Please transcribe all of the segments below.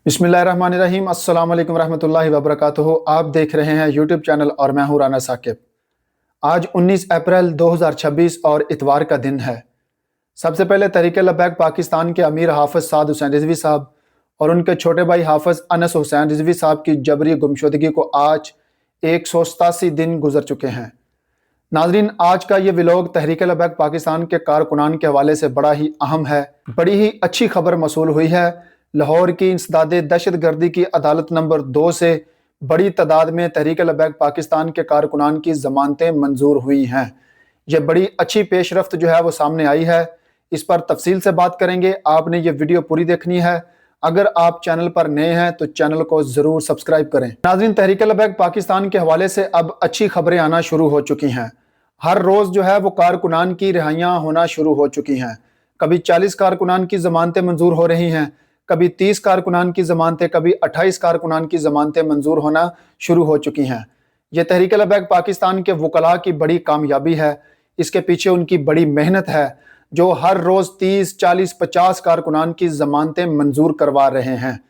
बिस्मिल्लाहिर्रहमानिर्रहीम। अस्सलाम वालेकुम रहमतुल्लाहि व बरकातुहू। आप देख रहे हैं यूट्यूब चैनल और मैं हूं राना साकिब। आज 19 अप्रैल 2026 और इतवार का दिन है। सबसे पहले तहरीक लब्बैक पाकिस्तान के अमीर हाफ़िज़ साद हुसैन रिजवी साहब और उनके छोटे भाई हाफ़िज़ अनस हुसैन रिजवी साहब की जबरी गुमशुदगी को आज 187 दिन गुजर चुके हैं। नाज़रीन, आज का ये व्लॉग तहरीक लब्बैक पाकिस्तान के कारकुनान के हवाले से बड़ा ही अहम है। बड़ी ही अच्छी खबर मसूल हुई है। लाहौर की इंसदादे दहशत गर्दी की अदालत नंबर 2 से बड़ी तादाद में तहरीक लब्बैक पाकिस्तान के कारकुनान की ज़मानतें मंजूर हुई हैं। ये बड़ी अच्छी पेशरफ्त जो है वो सामने आई है। इस पर तफसील से बात करेंगे। आपने ये वीडियो पूरी देखनी है। अगर आप चैनल पर नए हैं तो चैनल को ज़रूर सब्सक्राइब करें। नाज़रीन, तहरीक लब्बैक पाकिस्तान के हवाले से अब अच्छी खबरें आना शुरू हो चुकी हैं। हर रोज़ जो है वो कारकुनान की रिहाइयाँ होना शुरू हो चुकी हैं। कभी 40 कारकुनान की ज़मानतें मंजूर हो रही हैं, कभी 30 कारकुनान की ज़मानतें, कभी 28 कारकुनान की ज़मानतें मंजूर होना शुरू हो चुकी हैं। यह तहरीक लब्बैक पाकिस्तान के वकला की बड़ी कामयाबी है। इसके पीछे उनकी बड़ी मेहनत है, जो हर रोज़ 30, 40, 50 कारकुनान की ज़मानतें मंजूर करवा रहे हैं।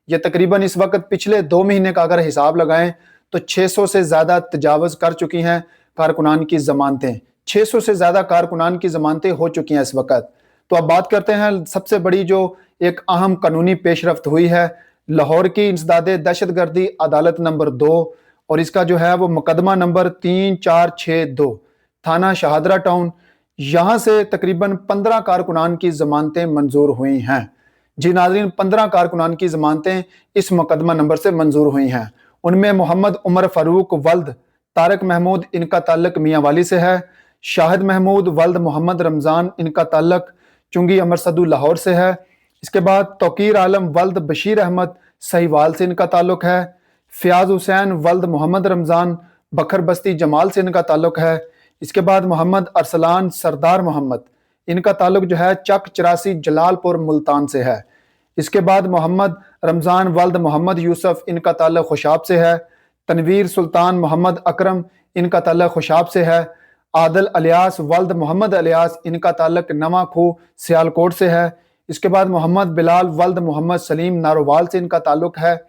ये तकरीबन इस वक्त पिछले 2 महीने का अगर हिसाब लगाएं तो 600 से ज़्यादा तजावज़ कर चुकी हैं कारकुनान की ज़मानतें। 600 से ज़्यादा कारकुनान की ज़मानतें हो चुकी हैं इस वक्त। तो अब बात करते हैं सबसे बड़ी जो एक अहम कानूनी पेशरफ्त हुई है, लाहौर की इंसदादे दहशत गर्दी अदालत नंबर 2 और इसका जो है वो मुकदमा नंबर 3462 थाना शहादरा टाउन, यहाँ से तकरीबन 15 कारकुनान की ज़मानतें मंजूर हुई हैं। जी नाज़रीन, 15 कारकुनान की ज़मानतें इस मुकदमा नंबर से मंजूर हुई हैं। उनमें मोहम्मद उमर फ़ारूक वल्द तारक महमूद, इनका ताल्लुक मियाँ वाली से है। शाहिद महमूद वल्द मोहम्मद रमज़ान, इनका ताल्लुक चुंगी अमरसदू लाहौर से है। इसके बाद तौकीर आलम वल्द बशीर अहमद सहीवाल से इनका ताल्लुक है। फ़याज़ हुसैन वल्द मोहम्मद रमज़ान बखर बस्ती जमाल से इनका ताल्लुक है। इसके बाद मोहम्मद अरसलान सरदार मोहम्मद, इनका ताल्लुक जो है चक 84 जलालपुर मुल्तान से है। इसके बाद मोहम्मद रमज़ान वल्द मोहम्मद यूसुफ, इनका ताल्लुक खुशाब से है। तनवीर सुल्तान मोहम्मद अकरम, इनका ताल्लुक खुशाब से है। आदल अलियास वल्द मोहम्मद अलियास, इनका ताल्लुक नवा खू सियालकोट से है। इसके बाद मोहम्मद बिलाल वल्द मोहम्मद सलीम नारोवाल से इनका ताल्लुक है।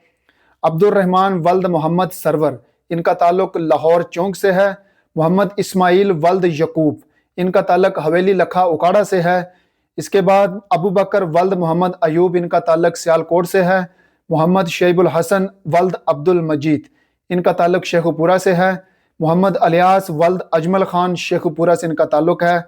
अब्दुर्रहमान वल्द मोहम्मद सरवर, इनका ताल्लुक लाहौर चौंक से है। मोहम्मद इस्माइल वल्द यकूब, इनका ताल्लुक हवेली लखा उकाड़ा से है। इसके बाद अबू बकर वल्द मोहम्मद अयूब, इनका ताल्लुक सियालकोट से है। मोहम्मद शैबुल हसन वल्द अब्दुल मजीद, इनका ताल्लुक शेखुपुरा से है। मोहम्मद अलियास वल्द अजमल खान, शेखुपुरा से इनका ताल्लुक है।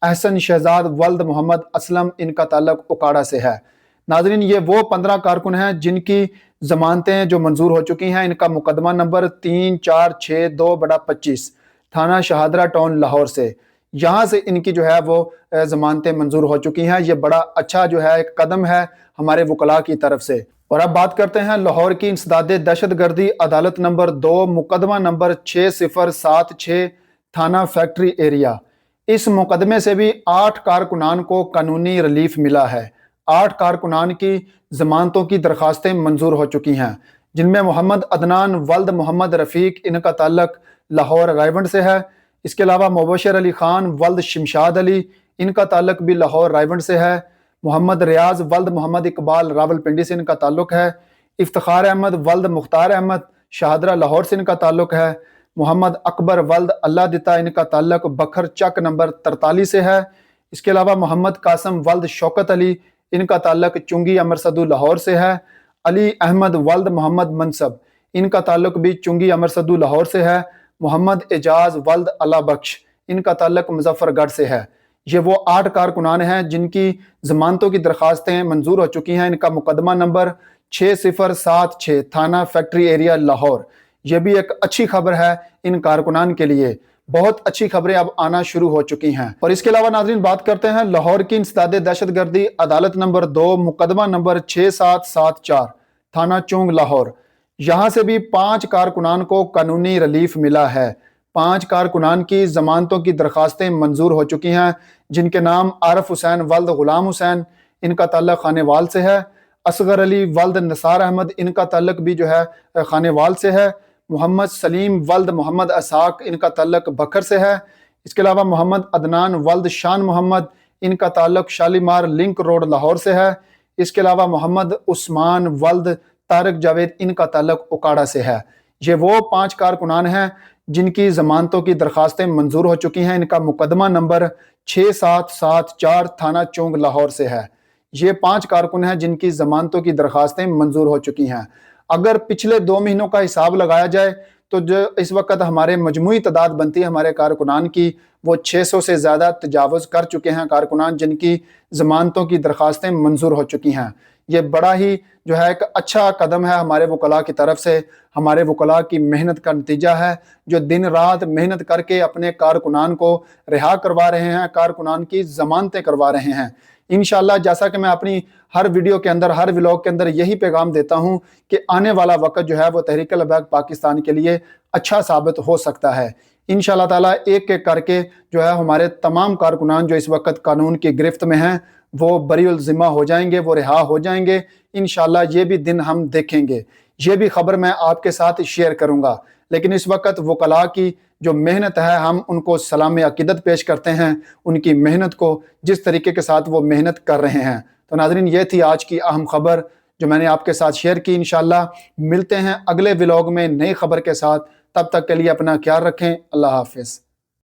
अहसन शहजाद वल्द मोहम्मद असलम, इनका ताल्लुक उकाड़ा से है। नाज़रीन, ये वो 15 कारकुन हैं जिनकी ज़मानतें जो मंजूर हो चुकी हैं। इनका मुकदमा नंबर 3462/25 थाना शहादरा टाउन लाहौर से, यहाँ से इनकी जो है वो ज़मानतें मंजूर हो चुकी हैं। ये बड़ा अच्छा जो है एक कदम है हमारे वकला की तरफ से। और अब बात करते हैं लाहौर की इंसदादे दहशत गर्दी अदालत नंबर 2 मुकदमा नंबर 6076 थाना फैक्ट्री एरिया। इस मुकदमे से भी 8 कारकुनान को कानूनी रिलीफ मिला है। 8 कारकुनान की ज़मानतों की दरखास्तें मंजूर हो चुकी हैं, जिनमें मोहम्मद अदनान वल्द मोहम्मद रफ़ीक, इनका ताल्लुक लाहौर रायवंड से है। इसके अलावा मुबशर अली खान वल्द शमशाद अली, इनका ताल्लुक भी लाहौर रायवंड से है। मोहम्मद रियाज वल्द मोहम्मद इकबाल रावलपिंडी से इनका ताल्लुक है। इफ्तिखार अहमद वल्द मुख्तार अहमद शाहदरा लाहौर से इनका ताल्लुक है। मोहम्मद अकबर वल्द अल्लाह दिता, इनका ताल्लुक बखर चक नंबर 43 से है। इसके अलावा मोहम्मद कासम वल्द शौकत अली, इनका ताल्लुक चुंगी अमरसदू लाहौर से है। अली अहमद वल्द मोहम्मद मनसब, इनका ताल्लुक भी चुंगी अमरसदू लाहौर से है। मोहम्मद एजाज वल्द अला बख्श, इनका ताल्लुक मुजफ्फरगढ़ से है। ये वो 8 कारकुनान हैं जिनकी ज़मानतों की दरखास्तें मंजूर हो चुकी हैं। इनका मुकदमा नंबर 6076 थाना फैक्ट्री एरिया लाहौर। यह भी एक अच्छी खबर है इन कारकुनान के लिए। बहुत अच्छी खबरें अब आना शुरू हो चुकी हैं। और इसके अलावा नाज़रीन बात करते हैं लाहौर की इंसदादे दहशत गर्दी अदालत नंबर 2 मुकदमा नंबर 6774 थाना चौंग लाहौर। यहाँ से भी 5 कारकुनान को कानूनी रिलीफ मिला है। 5 कारकुनान की ज़मानतों की दरखास्तें मंजूर हो चुकी हैं, जिनके नाम आरफ हुसैन वल्द गुलाम हुसैन, इनका ताल्लुक खानेवाल से है। असगर अली वल्द नसार अहमद, इनका ताल्लुक भी जो है खानेवाल से है। मोहम्मद सलीम वल्द मोहम्मद असाक, इनका ताल्लुक बकर से है। इसके अलावा मोहम्मद अदनान वल्द शान मोहम्मद, इनका ताल्लुक शालीमार लिंक रोड लाहौर से है। इसके अलावा मोहम्मद उस्मान वल्द तारिक जावेद, इनका ताल्लुक उकाड़ा से है। ये वो 5 कारकुनान हैं जिनकी जमानतों की दरखास्तें मंजूर हो चुकी हैं। इनका मुकदमा नंबर 6774 थाना चौंग लाहौर से है। ये 5 कारकुन हैं जिनकी जमानतों की दरखास्तें मंजूर हो चुकी हैं। अगर पिछले 2 महीनों का हिसाब लगाया जाए तो जो इस वक्त हमारे मजमूई तादाद बनती है हमारे कारकुनान की, वो 600 से ज़्यादा तजावुज़ कर चुके हैं कारकुनान जिनकी ज़मानतों की दरखास्तें मंजूर हो चुकी हैं। ये बड़ा ही जो है एक अच्छा कदम है हमारे वकला की तरफ से। हमारे वकला की मेहनत का नतीजा है, जो दिन रात मेहनत करके अपने कारकुनान को रिहा करवा रहे हैं, कारकुनान की ज़मानतें करवा रहे हैं। इंशाअल्लाह, जैसा कि मैं अपनी हर वीडियो के अंदर, हर व्लॉग के अंदर यही पैगाम देता हूं कि आने वाला वक्त जो है वो तहरीक लबैक पाकिस्तान के लिए अच्छा साबित हो सकता है। इंशाअल्लाह ताला एक एक करके जो है हमारे तमाम कारकुनान जो इस वक्त कानून की गिरफ्त में हैं वो बरीउल ज़िम्मा हो जाएंगे, वो रिहा हो जाएंगे। इंशाअल्लाह ये भी दिन हम देखेंगे। ये भी खबर मैं आपके साथ शेयर करूंगा। लेकिन इस वक्त वकला की जो मेहनत है, हम उनको सलाम अकीदत पेश करते हैं, उनकी मेहनत को, जिस तरीके के साथ वो मेहनत कर रहे हैं। तो नाज़रीन, ये थी आज की अहम खबर जो मैंने आपके साथ शेयर की। इंशाअल्लाह मिलते हैं अगले व्लॉग में नई खबर के साथ। तब तक के लिए अपना ख्याल रखें। अल्लाह हाफिज़।